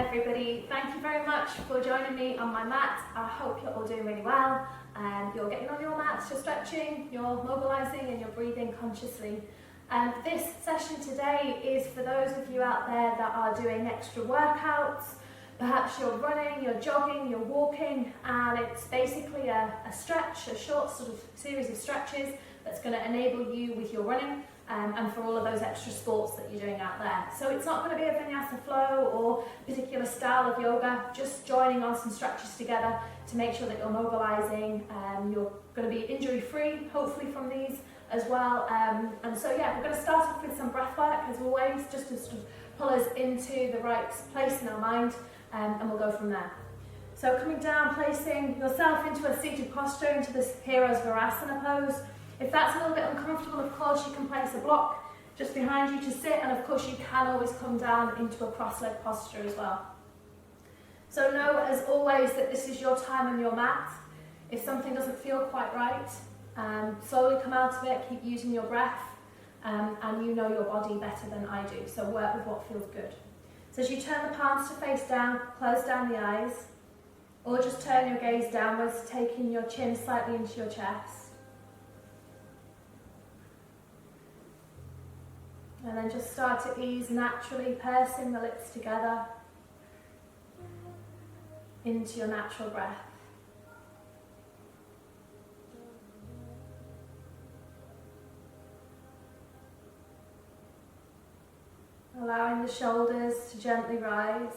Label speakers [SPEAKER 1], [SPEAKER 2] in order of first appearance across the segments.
[SPEAKER 1] everybody. Thank you very much for joining me on my mat. I hope you're all doing really well. You're getting on your mats, you're stretching, you're mobilising and you're breathing consciously. This session today is for those of you out there that are doing extra workouts. Perhaps you're running, you're jogging, you're walking, and it's basically a stretch, a short sort of series of stretches that's going to enable you with your running and for all of those extra sports that you're doing out there. So it's not going to be a vinyasa flow or a particular style of yoga, just joining on some stretches together to make sure that you're mobilising. You're going to be injury free, hopefully, from these as well. And so yeah, we're going to start off with some breath work as always, just to sort of pull us into the right place in our mind, and we'll go from there. So coming down, placing yourself into a seated posture, into this hero's Virasana pose. If that's a little bit uncomfortable, of course, you can place a block just behind you to sit, and of course you can always come down into a cross-leg posture as well. So know, as always, that this is your time on your mat. If something doesn't feel quite right, slowly come out of it, keep using your breath, and you know your body better than I do, so work with what feels good. So as you turn the palms to face down, close down the eyes, or just turn your gaze downwards, taking your chin slightly into your chest. And then just start to ease naturally, pursing the lips together into your natural breath. Allowing the shoulders to gently rise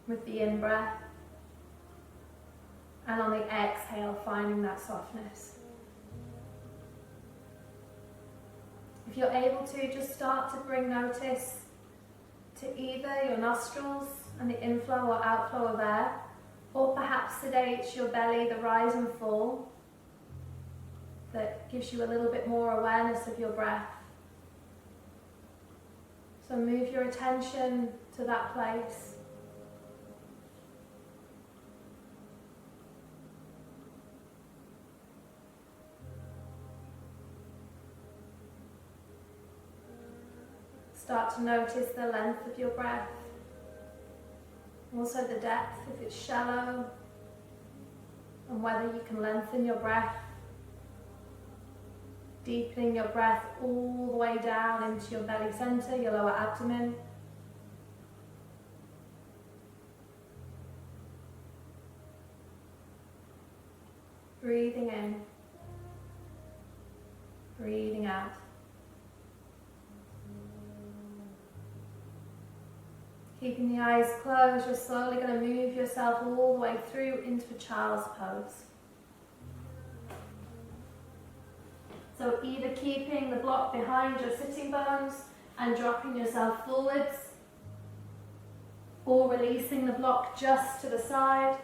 [SPEAKER 1] with the in-breath, and on the exhale, finding that softness. If you're able to, just start to bring notice to either your nostrils and the inflow or outflow of air, or perhaps today it's your belly, the rise and fall, that gives you a little bit more awareness of your breath. So move your attention to that place. Start to notice the length of your breath, also the depth if it's shallow, and whether you can lengthen your breath, deepening your breath all the way down into your belly center, your lower abdomen. Breathing in, breathing out. Keeping the eyes closed, you're slowly going to move yourself all the way through into a child's pose. So either keeping the block behind your sitting bones and dropping yourself forwards, or releasing the block just to the side.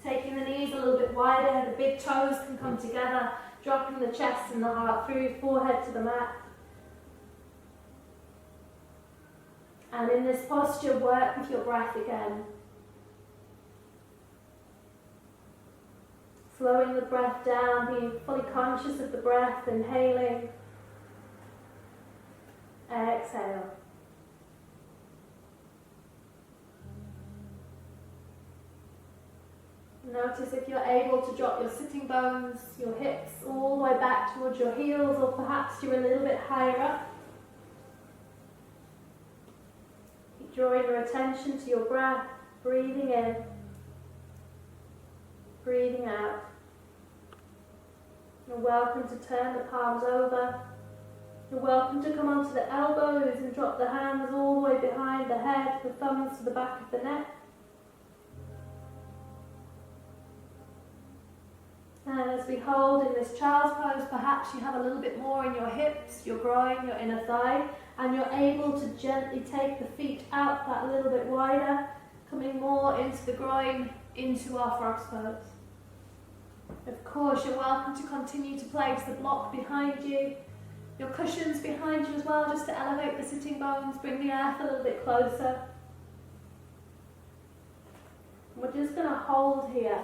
[SPEAKER 1] Taking the knees a little bit wider, the big toes can come together, dropping the chest and the heart through, forehead to the mat. And in this posture, work with your breath again. Slowing the breath down, being fully conscious of the breath, inhaling, exhale. Notice if you're able to drop your sitting bones, your hips all the way back towards your heels, or perhaps you're a little bit higher up. Drawing your attention to your breath, breathing in, breathing out. You're welcome to turn the palms over. You're welcome to come onto the elbows and drop the hands all the way behind the head, the thumbs to the back of the neck. And as we hold in this child's pose, perhaps you have a little bit more in your hips, your groin, your inner thigh, and you're able to gently take the feet out that little bit wider, coming more into the groin, into our frog's pose. Of course, you're welcome to continue to place the block behind you, your cushions behind you as well, just to elevate the sitting bones, bring the earth a little bit closer. We're just going to hold here.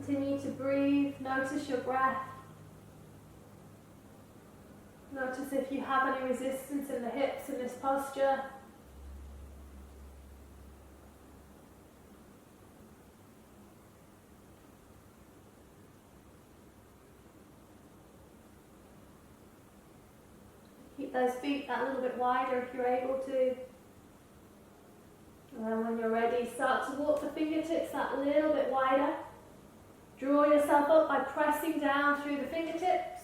[SPEAKER 1] Continue to breathe, notice your breath. Notice if you have any resistance in the hips in this posture. Keep those feet that little bit wider if you're able to. And then when you're ready, start to walk the fingertips that little bit wider. Draw yourself up by pressing down through the fingertips.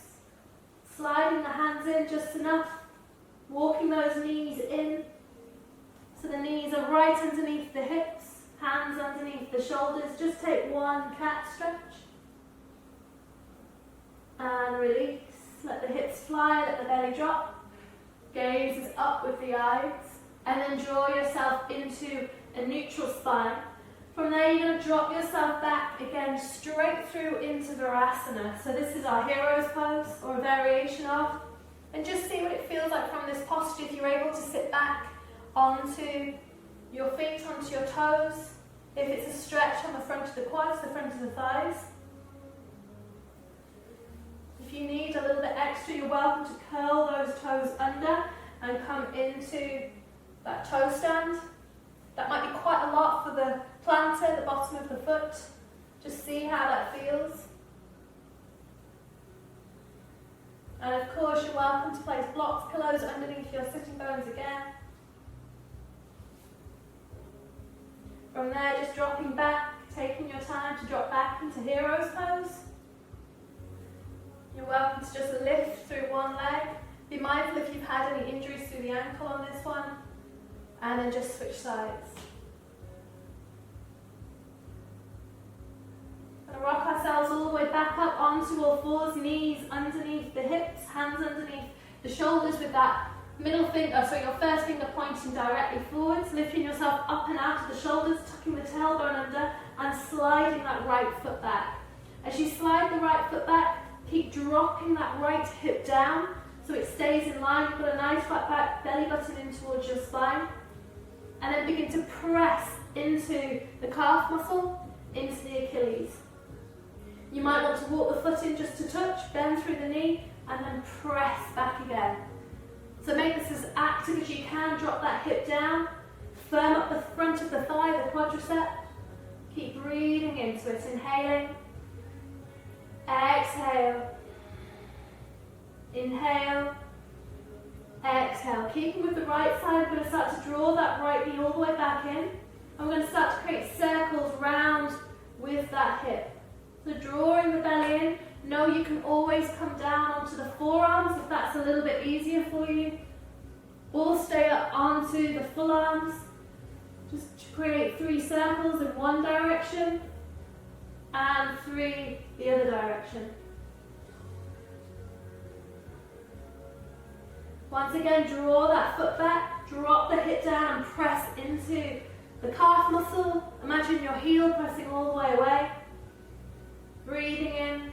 [SPEAKER 1] Sliding the hands in just enough. Walking those knees in. So the knees are right underneath the hips. Hands underneath the shoulders. Just take one cat stretch. And release. Let the hips fly, let the belly drop. Gaze is up with the eyes. And then draw yourself into a neutral spine. From there, you're going to drop yourself back again, straight through into Virasana. So this is our hero's pose, or a variation of. And just see what it feels like from this posture. If you're able to sit back onto your feet, onto your toes. If it's a stretch on the front of the quads, the front of the thighs. If you need a little bit extra, you're welcome to curl those toes under and come into that toe stand. That might be quite a lot for the plantar, the bottom of the foot. Just see how that feels. And of course, you're welcome to place blocks, pillows underneath your sitting bones again. From there, just dropping back, taking your time to drop back into hero's pose. You're welcome to just lift through one leg. Be mindful if you've had any injuries through the ankle on this one. And then just switch sides. Going to rock ourselves all the way back up onto all fours, knees underneath the hips, hands underneath the shoulders with that middle finger, so your first finger pointing directly forwards, lifting yourself up and out of the shoulders, tucking the tailbone under and sliding that right foot back. As you slide the right foot back, keep dropping that right hip down so it stays in line. You've got a nice flat back, belly button in towards your spine. And then begin to press into the calf muscle, into the Achilles. You might want to walk the foot in just to touch, bend through the knee, and then press back again. So make this as active as you can. Drop that hip down, firm up the front of the thigh, the quadricep. Keep breathing into it, inhaling. Exhale. Inhale. Exhale. Keeping with the right side, we're going to start to draw that right knee all the way back in. And we're going to start to create circles round with that hip. So drawing the belly in. Know you can always come down onto the forearms if that's a little bit easier for you. Or stay up onto the full arms. Just to create 3 circles in one direction and 3 the other direction. Once again, draw that foot back, drop the hip down and press into the calf muscle. Imagine your heel pressing all the way away. Breathing in,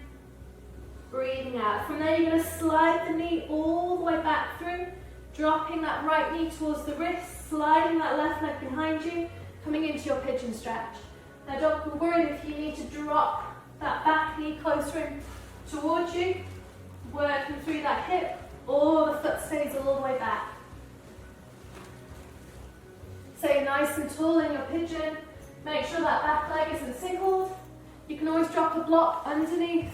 [SPEAKER 1] breathing out. From there, you're going to slide the knee all the way back through, dropping that right knee towards the wrist, sliding that left leg behind you, coming into your pigeon stretch. Now, don't be worried if you need to drop that back knee closer in towards you, working through that hip, or the foot stays all the way back. Stay nice and tall in your pigeon. Make sure that back leg isn't singled. You can always drop a block underneath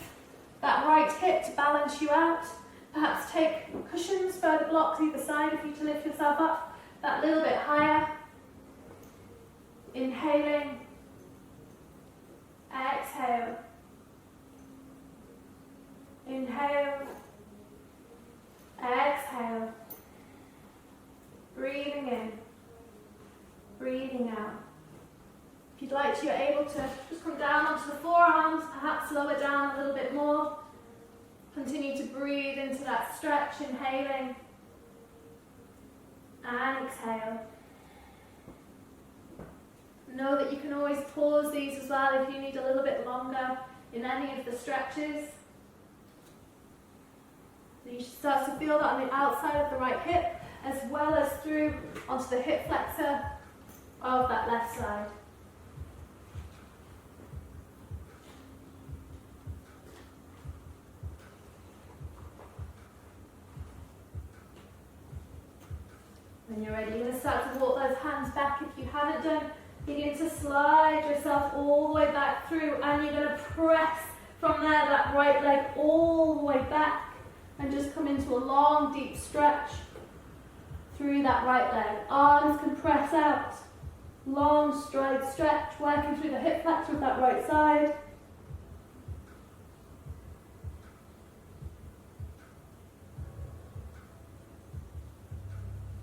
[SPEAKER 1] that right hip to balance you out. Perhaps take cushions, further blocks either side if you need to lift yourself up that little bit higher. Inhaling. Exhale. Inhale. Exhale. Breathing in. Breathing out. If you'd like to, you're able to just come down onto the forearms, perhaps lower down a little bit more. Continue to breathe into that stretch, inhaling and exhale. Know that you can always pause these as well if you need a little bit longer in any of the stretches. So you should start to feel that on the outside of the right hip as well as through onto the hip flexor of that left side. When you're ready, you're going to start to walk those hands back. If you haven't done, begin to slide yourself all the way back through, and you're going to press from there that right leg all the way back and just come into a long, deep stretch through that right leg. Arms can press out. Long, stride stretch, working through the hip flexor of that right side.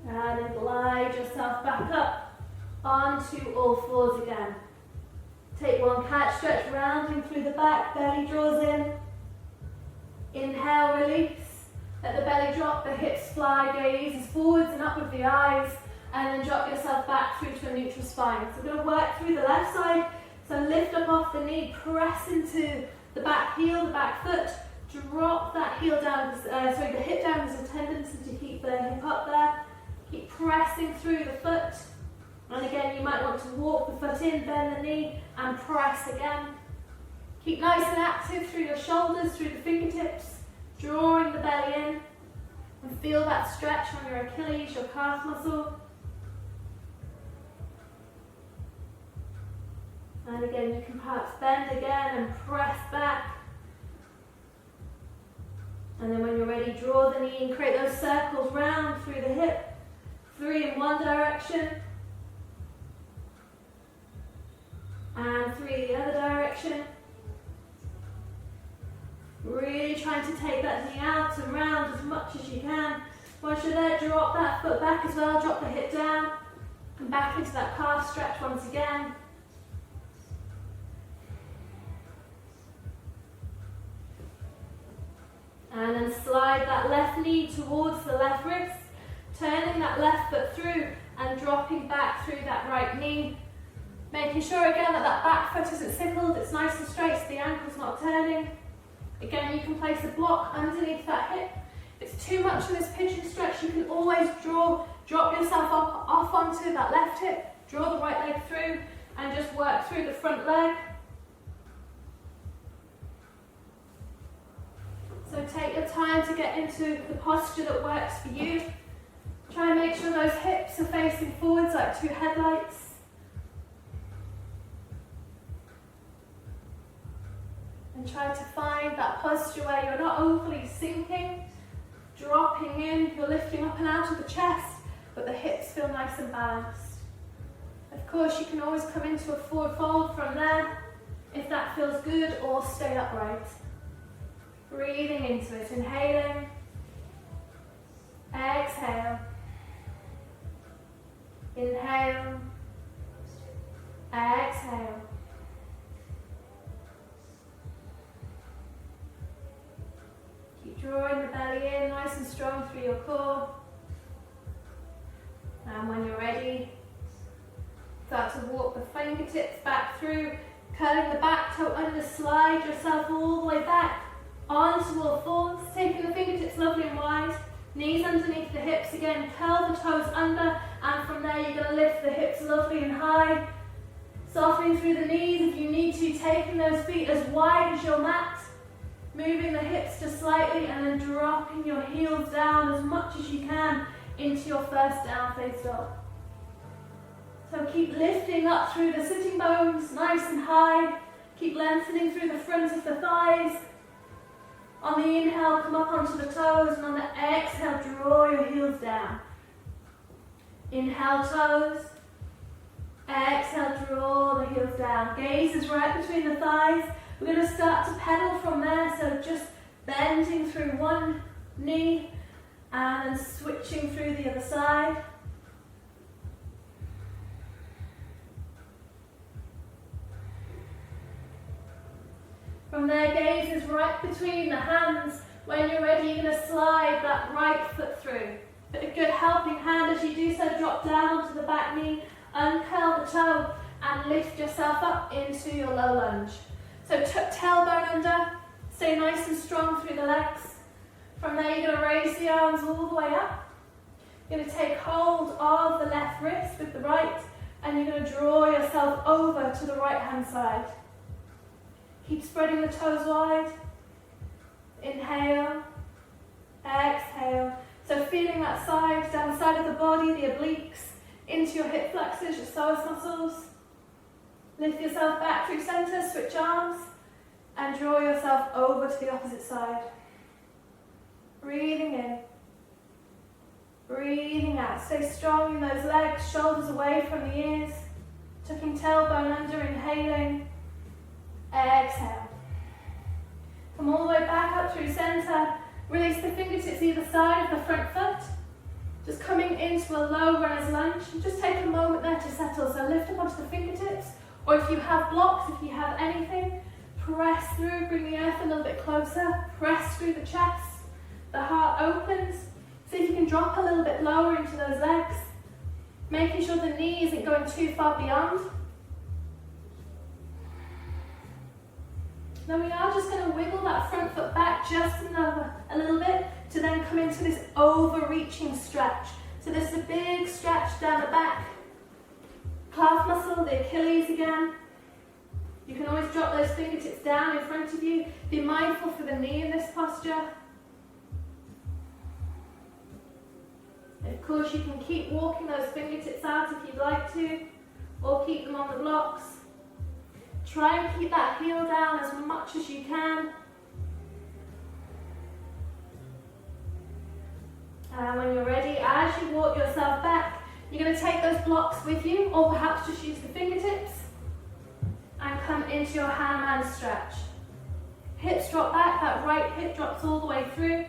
[SPEAKER 1] And then glide yourself back up onto all fours again. Take one cat stretch, rounding through the back, belly draws in. Inhale, release. Let the belly drop, the hips fly, gaze forwards and up with the eyes, and then drop yourself back through to a neutral spine. So we're going to work through the left side. So lift up off the knee, press into the back heel, the back foot, drop that heel down, the hip down. There's a tendency to keep the hip up there. Keep pressing through the foot. And again, you might want to walk the foot in, bend the knee, and press again. Keep nice and active through your shoulders, through the fingertips, drawing the belly in. And feel that stretch on your Achilles, your calf muscle. And again, you can perhaps bend again and press back. And then when you're ready, draw the knee and create those circles round through the hip. 3 in one direction. And 3 the other direction. Really trying to take that knee out and round as much as you can. Once you're there, drop that foot back as well, drop the hip down. And back into that calf stretch once again. And then slide that left knee towards the left wrist, turning that left foot through and dropping back through that right knee. Making sure again that that back foot isn't sickled, it's nice and straight so the ankle's not turning. Again, you can place a block underneath that hip. If it's too much in this pigeon stretch, you can always drop yourself off onto that left hip, draw the right leg through and just work through the front leg. So take your time to get into the posture that works for you. Try and make sure those hips are facing forwards like 2 headlights. And try to find that posture where you're not overly sinking, dropping in, you're lifting up and out of the chest, but the hips feel nice and balanced. Of course, you can always come into a forward fold from there, if that feels good, or stay upright. Breathing into it, inhaling, exhale, inhale, exhale. Keep drawing the belly in, nice and strong through your core. And when you're ready, start to walk the fingertips back through, curling the back toe under, slide yourself all the way back onto all fours, taking the fingertips lovely and wide, knees underneath the hips again, curl the toes under, and from there you're going to lift the hips lovely and high, softening through the knees if you need to, taking those feet as wide as your mat, moving the hips just slightly and then dropping your heels down as much as you can into your first down face dog. So keep lifting up through the sitting bones, nice and high, keep lengthening through the front of the thighs. On the inhale, come up onto the toes, and on the exhale, draw your heels down. Inhale, toes. Exhale, draw the heels down. Gaze is right between the thighs. We're going to start to pedal from there, so just bending through one knee and then switching through the other side. From there, gaze is right between the hands. When you're ready, you're going to slide that right foot through. Put a good helping hand as you do so, drop down onto the back knee, uncurl the toe, and lift yourself up into your low lunge. So tuck tailbone under, stay nice and strong through the legs. From there, you're going to raise the arms all the way up. You're going to take hold of the left wrist with the right, and you're going to draw yourself over to the right hand side. Keep spreading the toes wide. Inhale, exhale. So feeling that side, down the side of the body, the obliques, into your hip flexors, your psoas muscles. Lift yourself back through center, switch arms, and draw yourself over to the opposite side. Breathing in. Breathing out. Stay strong in those legs, shoulders away from the ears. Tucking tailbone under, inhaling. Exhale. Come all the way back up through center. Release the fingertips either side of the front foot. Just coming into a low runner's lunge. And just take a moment there to settle. So lift up onto the fingertips. Or if you have blocks, if you have anything, press through. Bring the earth a little bit closer. Press through the chest. The heart opens. See if you can drop a little bit lower into those legs. Making sure the knee isn't going too far beyond. Then we are just going to wiggle that front foot back just a little bit to then come into this overreaching stretch. So this is a big stretch down the back. Calf muscle, the Achilles again. You can always drop those fingertips down in front of you. Be mindful for the knee in this posture. Of course, you can keep walking those fingertips out if you'd like to, or keep them on the blocks. Try and keep that heel down as much as you can. And when you're ready, as you walk yourself back, you're going to take those blocks with you, or perhaps just use the fingertips, and come into your hand-man stretch. Hips drop back, that right hip drops all the way through.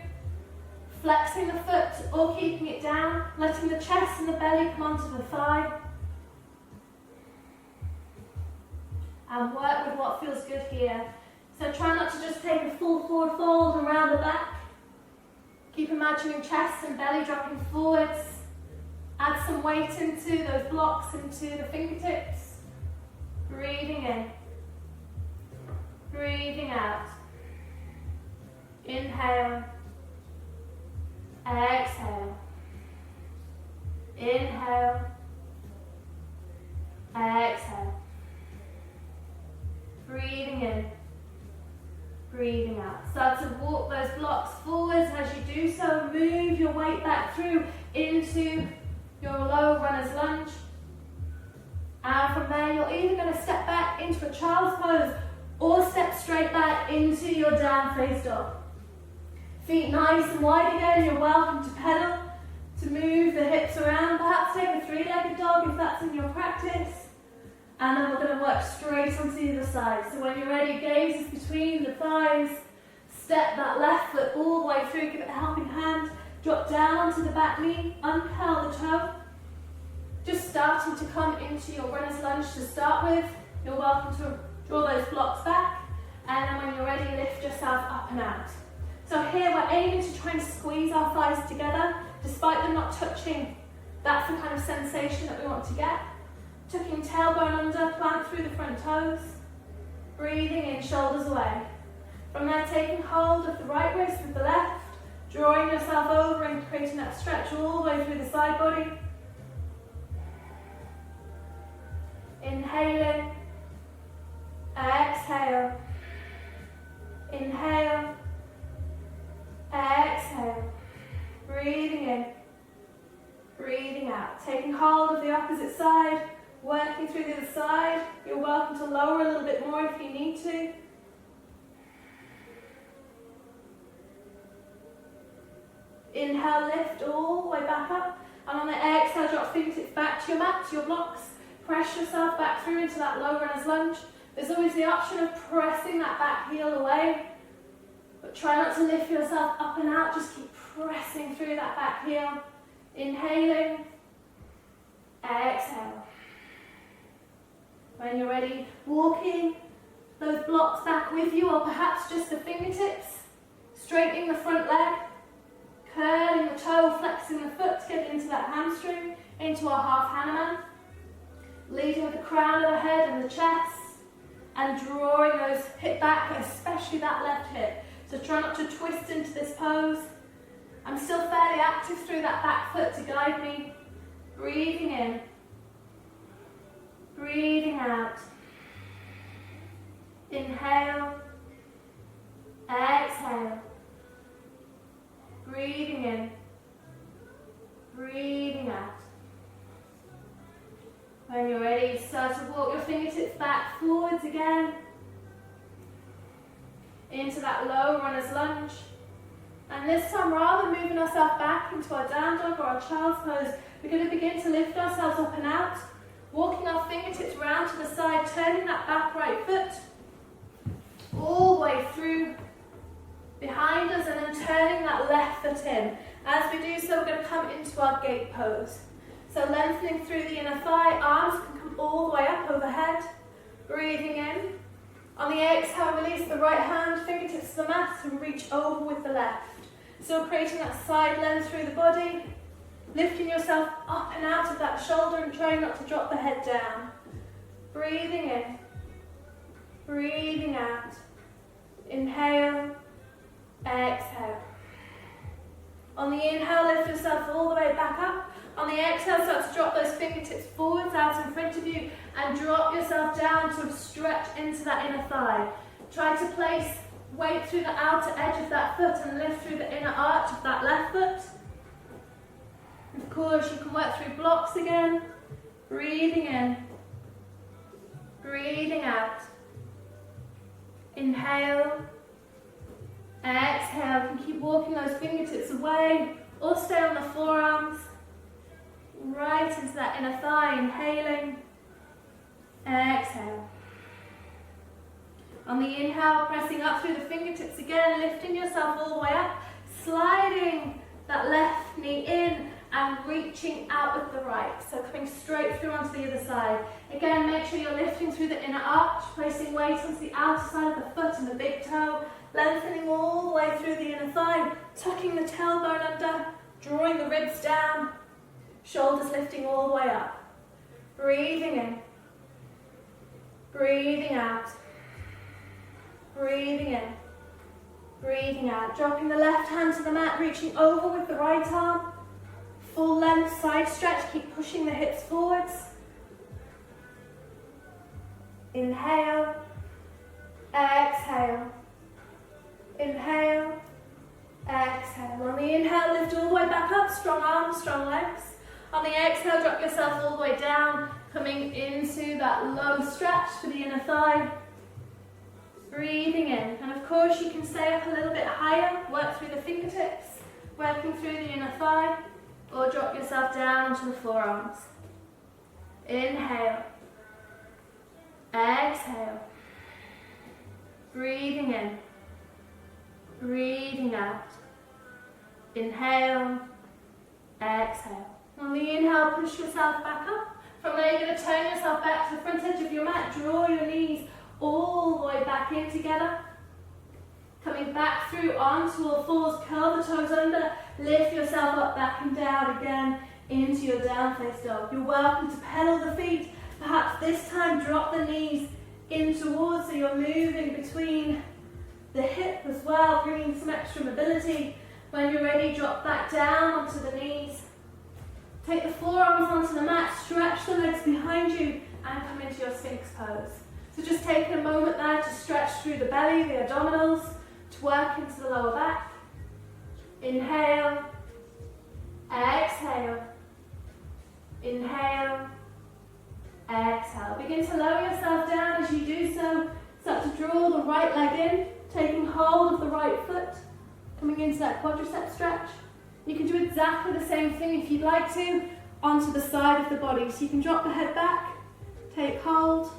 [SPEAKER 1] Flexing the foot or keeping it down, letting the chest and the belly come onto the thigh. And work with what feels good here. So try not to just take a full forward fold around the back. Keep imagining chest and belly dropping forwards. Add some weight into those blocks, into the fingertips. Breathing in. Breathing out. Inhale. Exhale. Inhale. Exhale. Breathing in. Breathing out. Start to walk those blocks forwards. As you do so, move your weight back through into your low runner's lunge. And from there, you're either going to step back into a child's pose or step straight back into your down face dog. Feet nice and wide again. You're welcome to pedal, to move the hips around. Perhaps take a three-legged dog if that's in your practice. And then we're going to work straight onto the other side. So when you're ready, gaze is between the thighs. Step that left foot all the way through. Give it a helping hand. Drop down onto the back knee. Uncurl the toe. Just starting to come into your runner's lunge to start with. You're welcome to draw those blocks back. And then when you're ready, lift yourself up and out. So here we're aiming to try and squeeze our thighs together, despite them not touching. That's the kind of sensation that we want to get. Tucking tailbone under, plant through the front toes. Breathing in, shoulders away. From there, taking hold of the right wrist with the left, drawing yourself over and creating that stretch all the way through the side body. Inhaling. Exhale. Inhale. Exhale. Breathing in. Breathing out. Taking hold of the opposite side. Working through the other side. You're welcome to lower a little bit more if you need to. Inhale, lift all the way back up. And on the exhale, drop fingertips back to your mat, to your blocks. Press yourself back through into that low runner's lunge. There's always the option of pressing that back heel away. But try not to lift yourself up and out. Just keep pressing through that back heel. Inhaling. Exhale. When you're ready, walking those blocks back with you, or perhaps just the fingertips. Straightening the front leg. Curling the toe, flexing the foot to get into that hamstring, into our half Hanuman. Leading with the crown of the head and the chest. And drawing those hip back, especially that left hip. So try not to twist into this pose. I'm still fairly active through that back foot to guide me. Breathing in. Breathing out. Inhale. Exhale. Breathing in. When you're ready, start to walk your fingertips back forwards again. Into that low runner's lunge. And this time, rather than moving ourselves back into our down dog or our child's pose, we're going to begin to lift ourselves up and out, walking our fingertips round to the side, turning that back right foot all the way through behind us, and then turning that left foot in. As we do so, we're going to come into our gate pose. So lengthening through the inner thigh, arms can come all the way up overhead. Breathing in. On the exhale, release the right hand, fingertips to the mat, and reach over with the left. So creating that side length through the body, lifting yourself up and out of that shoulder and trying not to drop the head down. Breathing in, breathing out. Inhale, exhale. On the inhale, lift yourself all the way back up. On the exhale, start to drop those fingertips forwards out in front of you and drop yourself down to stretch into that inner thigh. Try to place weight through the outer edge of that foot and lift through the inner arch of that left foot. Of course, you can work through blocks again. Breathing in, breathing out. Inhale, exhale. You can keep walking those fingertips away or stay on the forearms. Right into that inner thigh, inhaling, exhale. On the inhale, pressing up through the fingertips again, lifting yourself all the way up, sliding that left knee in and reaching out with the right. So coming straight through onto the other side. Again, make sure you're lifting through the inner arch, placing weight onto the outer side of the foot and the big toe, lengthening all the way through the inner thigh, tucking the tailbone under, drawing the ribs down, shoulders lifting all the way up. Breathing in, breathing out, breathing in, breathing out. Dropping the left hand to the mat, reaching over with the right arm. Full length side stretch, keep pushing the hips forwards. Inhale, exhale. Inhale, exhale. On the inhale, lift all the way back up, strong arms, strong legs. On the exhale, drop yourself all the way down, coming into that low stretch for the inner thigh. Breathing in. And of course, you can stay up a little bit higher, work through the fingertips, working through the inner thigh, or drop yourself down onto the forearms. Inhale. Exhale. Breathing in. Breathing out. Inhale. Exhale. On the inhale, push yourself back up. From there, you're going to turn yourself back to the front edge of your mat. Draw your knees all the way back in together. Coming back through onto all fours, curl the toes under, lift yourself up, back and down again into your down face dog. You're welcome to pedal the feet. Perhaps this time drop the knees in towards, so you're moving between the hip as well, bringing some extra mobility. When you're ready, drop back down onto the knees. Take the forearms onto the mat, stretch the legs behind you and come into your Sphinx pose. So just taking a moment there to stretch through the belly, the abdominals, to work into the lower back. Inhale, exhale, inhale, exhale. Begin to lower yourself down. As you do so, start to draw the right leg in, taking hold of the right foot, coming into that quadricep stretch. You can do exactly the same thing if you'd like to, onto the side of the body. So you can drop the head back, take hold,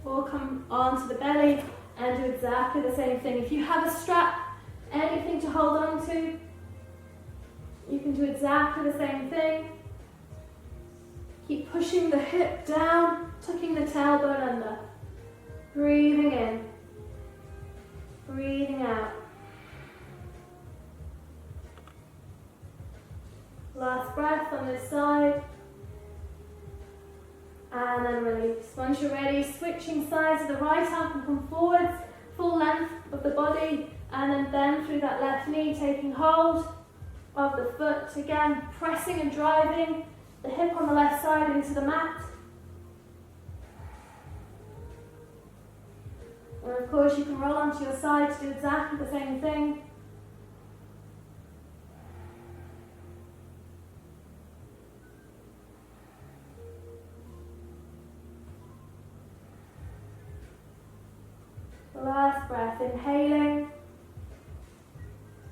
[SPEAKER 1] or come onto the belly and do exactly the same thing. If you have a strap, anything to hold on to, you can do exactly the same thing. Keep pushing the hip down, tucking the tailbone under. Breathing in, breathing out. Last breath on this side. And then release. Once you're ready, switching sides of the right arm can come forwards, full length of the body, and then bend through that left knee, taking hold of the foot. Again, pressing and driving the hip on the left side into the mat. And of course, you can roll onto your side to do exactly the same thing. Last breath, inhaling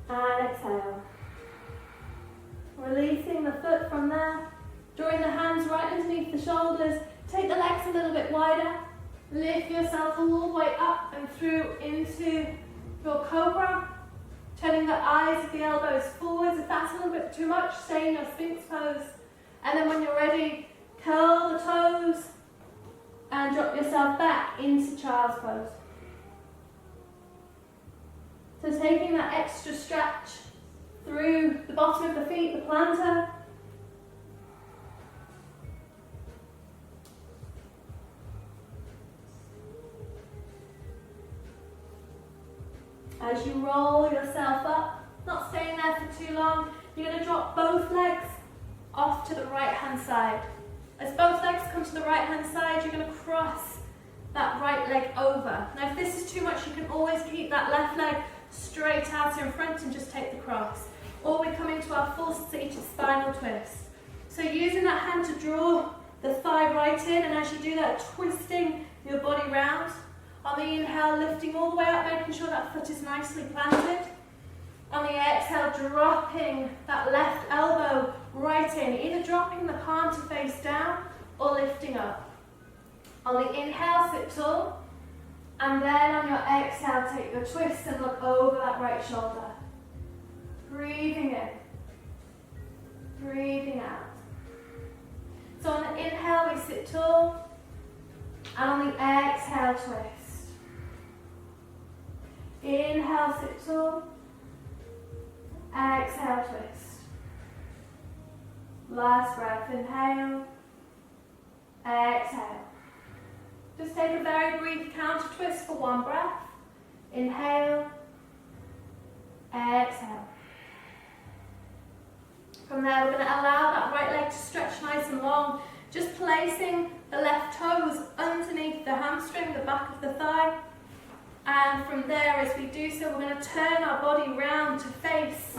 [SPEAKER 1] and exhale. Releasing the foot from there, drawing the hands right underneath the shoulders. Take the legs a little bit wider. Lift yourself all the way up and through into your cobra. Turning the eyes of the elbows forwards. If that's a little bit too much, stay in your Sphinx pose. And then when you're ready, curl the toes and drop yourself back into child's pose. So taking that extra stretch through the bottom of the feet, the plantar. As you roll yourself up, not staying there for too long, you're going to drop both legs off to the right hand side. As both legs come to the right hand side, you're going to cross that right leg over. Now if this is too much, you can always keep that left leg straight out in front and just take the cross. Or we come into our full seated spinal twist. So using that hand to draw the thigh right in, and as you do that, twisting your body round. On the inhale, lifting all the way up, making sure that foot is nicely planted. On the exhale, dropping that left elbow right in, either dropping the palm to face down or lifting up. On the inhale, sit tall. And then on your exhale, take your twist and look over that right shoulder. Breathing in. Breathing out. So on the inhale, we sit tall. And on the exhale, twist. Inhale, sit tall. Exhale, twist. Last breath, inhale. Exhale. Just take a very brief counter twist for one breath. Inhale. Exhale. From there, we're going to allow that right leg to stretch nice and long. Just placing the left toes underneath the hamstring, the back of the thigh. And from there, as we do so, we're going to turn our body round to face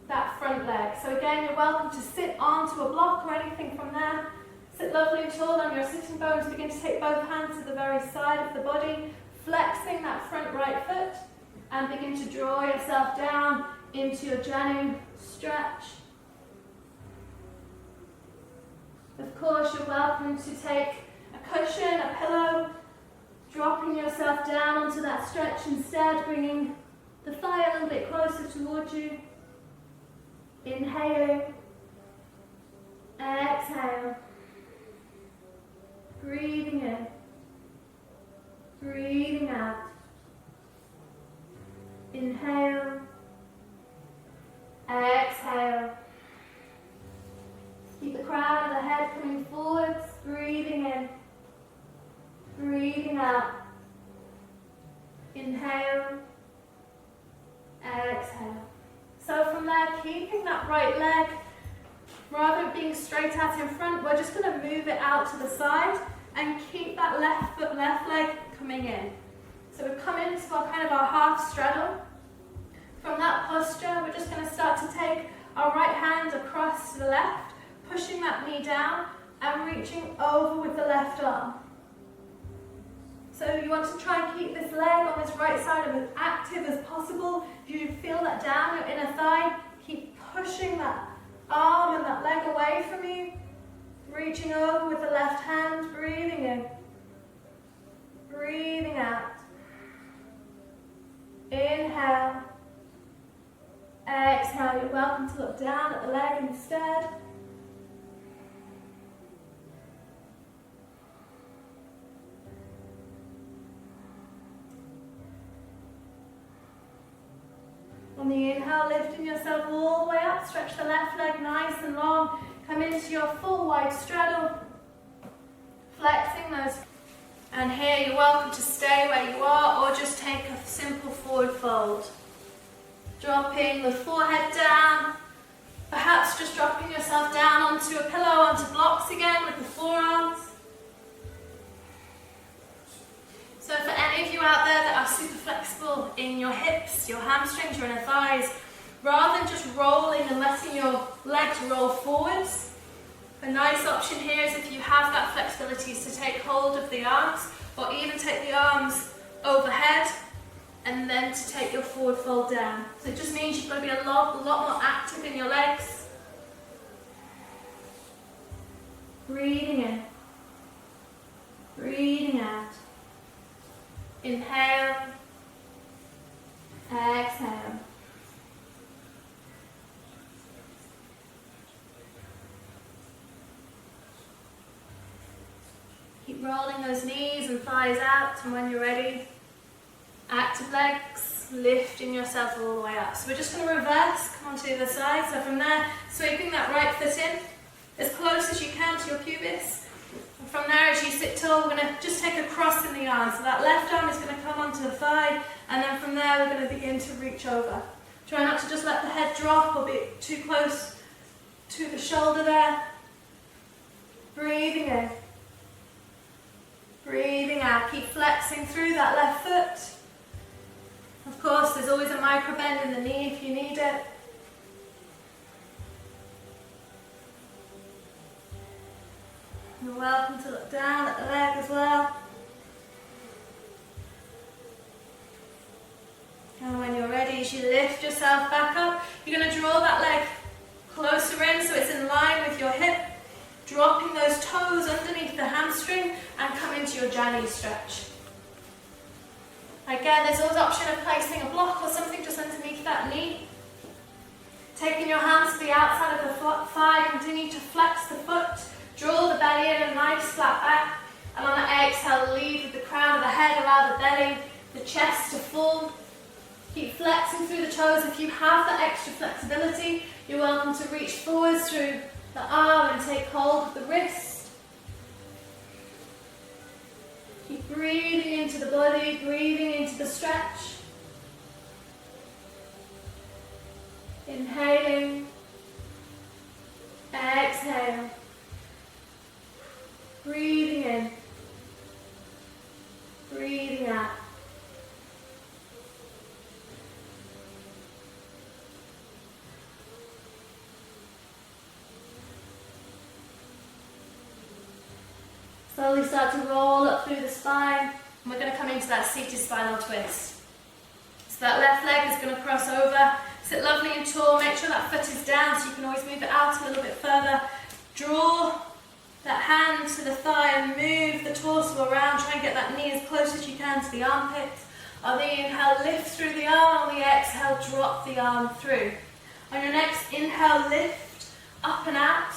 [SPEAKER 1] that front leg. So again, you're welcome to sit onto a block or anything from there. Sit lovely and tall on your sitting bones. Begin to take both hands to the very side of the body, flexing that front right foot, and begin to draw yourself down into your Janu stretch. Of course, you're welcome to take a cushion, a pillow, dropping yourself down onto that stretch instead, bringing the thigh a little bit closer towards you. Inhaling, exhale, breathing in, breathing out. Inhale, exhale. Keep the crown of the head coming forwards, breathing in, breathing out. Inhale, exhale. So from there, keeping that right leg, rather than being straight out in front, we're just going to move it out to the side and keep that left foot, left leg coming in. So we've come into our kind of our half straddle. From that posture, we're just going to start to take our right hand across to the left, pushing that knee down and reaching over with the left arm. So you want to try and keep this leg on this right side as active as possible. If you feel that down your inner thigh, keep pushing that arm and that leg away from you. Reaching over with the left hand, breathing in, breathing out. Inhale, exhale. You're welcome to look down at the leg instead. On the inhale, lifting yourself all the way up, stretch the left leg nice and long. Come into your full wide straddle, flexing those. And here you're welcome to stay where you are or just take a simple forward fold. Dropping the forehead down, perhaps just dropping yourself down onto a pillow, onto blocks again with the forearms. So for any of you out there that are super flexible in your hips, your hamstrings, your inner thighs, rather than just rolling and letting your legs roll forwards, a nice option here is if you have that flexibility is to take hold of the arms or even take the arms overhead, and then to take your forward fold down. So it just means you've got to be a lot more active in your legs. Breathing in, breathing out. Inhale, exhale. Keep rolling those knees and thighs out, and when you're ready, active legs, lifting yourself all the way up. So we're just going to reverse, come onto the other side. So from there, sweeping that right foot in, as close as you can to your pubis. And from there, as you sit tall, we're going to just take a cross in the arm. So that left arm is going to come onto the thigh, and then from there, we're going to begin to reach over. Try not to just let the head drop or be too close to the shoulder there. Breathing in. Breathing out. Keep flexing through that left foot. Of course, there's always a micro bend in the knee if you need it. You're welcome to look down at the leg as well. And when you're ready, as you lift yourself back up, you're going to draw that leg closer in so it's in line with your hip. Dropping those toes underneath the hamstring and come into your Anjaneyasana stretch. Again, there's always the option of placing a block or something just underneath that knee. Taking your hands to the outside of the thigh, continue to flex the foot, draw the belly in a nice flat back, and on the exhale, lead with the crown of the head, allow the belly, the chest to fall. Keep flexing through the toes. If you have that extra flexibility, you're welcome to reach forwards through the arm and take hold of the wrist. Keep breathing into the body, breathing into the stretch. Inhaling, exhale. Breathing in, breathing out. Slowly start to roll up through the spine, and we're going to come into that seated spinal twist. So that left leg is going to cross over, sit lovely and tall, make sure that foot is down so you can always move it out a little bit further. Draw that hand to the thigh and move the torso around, try and get that knee as close as you can to the armpit. On the inhale, lift through the arm, on the exhale, drop the arm through. On your next inhale, lift up and out.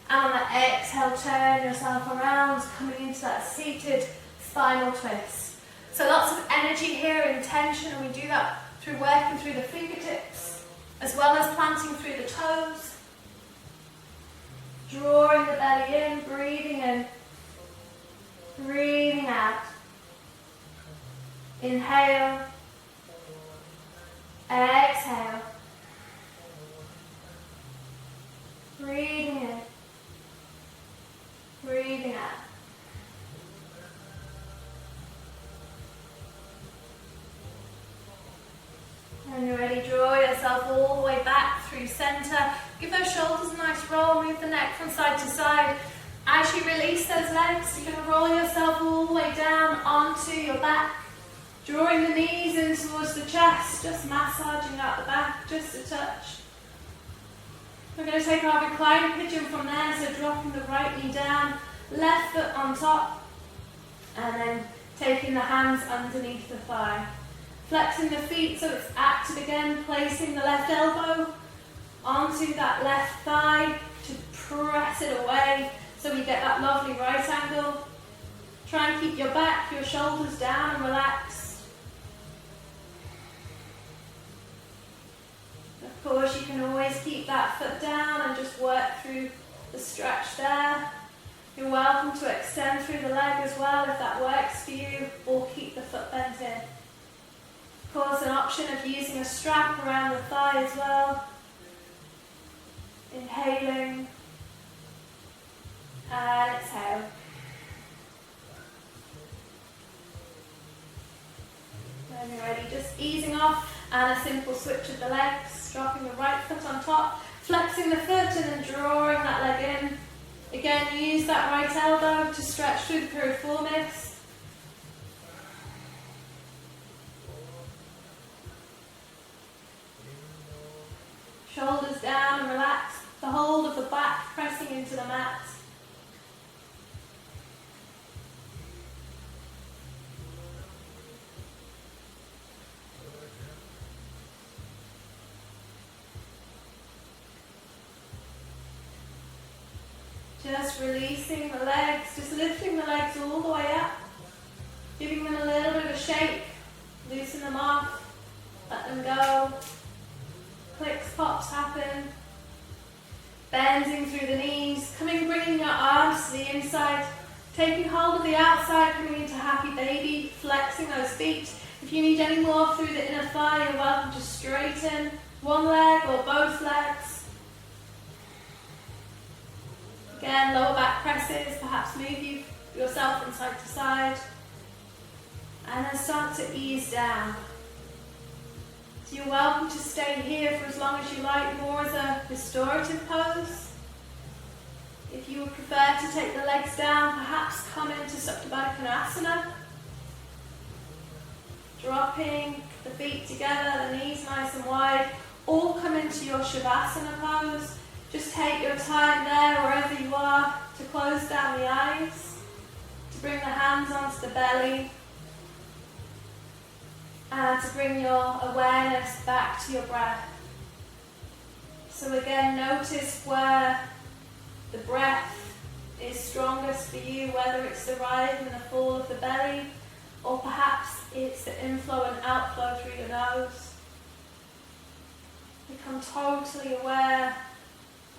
[SPEAKER 1] And on the exhale, turn yourself around, coming into that seated spinal twist. So lots of energy here and tension, and we do that through working through the fingertips, as well as planting through the toes. Drawing the belly in, breathing out. Inhale, exhale. Breathing in. Breathing out. When you're ready, draw yourself all the way back through center. Give those shoulders a nice roll, move the neck from side to side. As you release those legs, you're going to roll yourself all the way down onto your back. Drawing the knees in towards the chest, just massaging out the back, just a touch. We're going to take our reclined pigeon from there, so dropping the right knee down, left foot on top, and then taking the hands underneath the thigh. Flexing the feet so it's active again, placing the left elbow onto that left thigh to press it away so we get that lovely right angle. Try and keep your back, your shoulders down and relaxed. Of course, you can always keep that foot down and just work through the stretch there. You're welcome to extend through the leg as well if that works for you, or keep the foot bent in. Of course, an option of using a strap around the thigh as well. Inhaling and exhale. When you're ready, just easing off and a simple switch of the legs, dropping the right foot on top, flexing the foot and then drawing that leg in. Again, use that right elbow to stretch through the piriformis. the hold of the back pressing into the mat. Just releasing the legs, just lifting the legs all the way up, giving them a little bit of a shake, loosen them off, let them go. Clicks, pops happen. Bending through the knees, bringing your arms to the inside, taking hold of the outside, coming into happy baby, flexing those feet. If you need any more through the inner thigh, you're welcome to straighten one leg or both legs. Again, lower back presses, perhaps move yourself from side to side. And then start to ease down. So you're welcome to stay here for as long as you like, more as a restorative pose. If you would prefer to take the legs down, perhaps come into Asana. Dropping the feet together, the knees nice and wide, or come into your Svanasana pose. Just take your time there, wherever you are, to close down the eyes, to bring the hands onto the belly, and to bring your awareness back to your breath. So again, notice where the breath is strongest for you, whether it's the rise and the fall of the belly, or perhaps it's the inflow and outflow through your nose. Become totally aware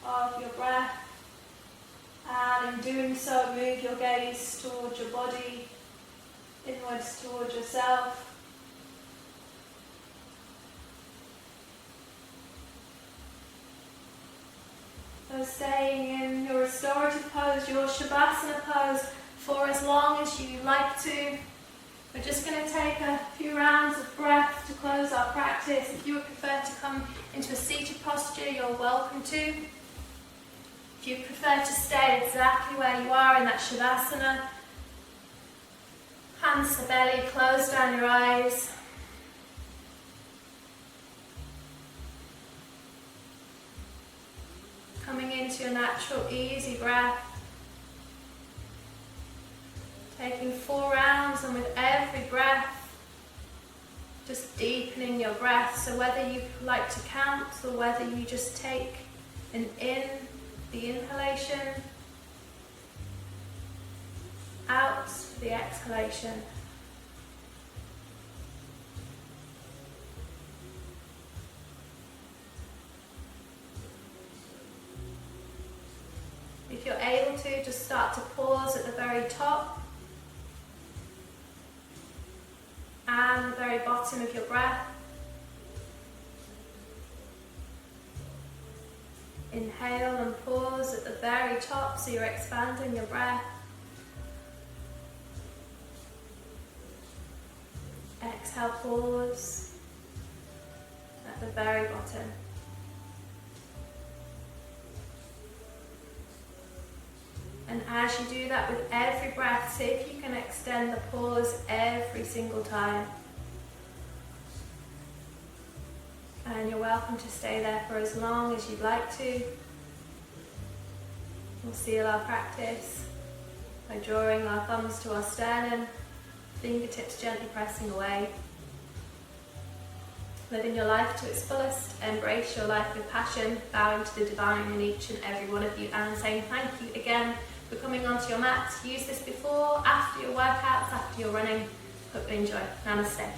[SPEAKER 1] of your breath, and in doing so, move your gaze towards your body, inwards towards yourself. So staying in your restorative pose, your Shavasana pose, for as long as you like to. We're just going to take a few rounds of breath to close our practice. If you would prefer to come into a seated posture, you're welcome to. If you prefer to stay exactly where you are in that Shavasana, hands to the belly, close down your eyes. Coming into your natural, easy breath. Taking 4 rounds, and with every breath, just deepening your breath. So whether you like to count or whether you just take an the inhalation, out the exhalation. If you're able to, just start to pause at the very top and the very bottom of your breath. Inhale and pause at the very top, so you're expanding your breath. Exhale, pause at the very bottom. And as you do that with every breath, see if you can extend the pause every single time. And you're welcome to stay there for as long as you'd like to. We'll seal our practice by drawing our thumbs to our sternum, fingertips gently pressing away. Living your life to its fullest, embrace your life with passion, bowing to the divine in each and every one of you, and saying thank you again for coming onto your mat. Use this before, after your workouts, after your running. Hope you enjoy. Namaste.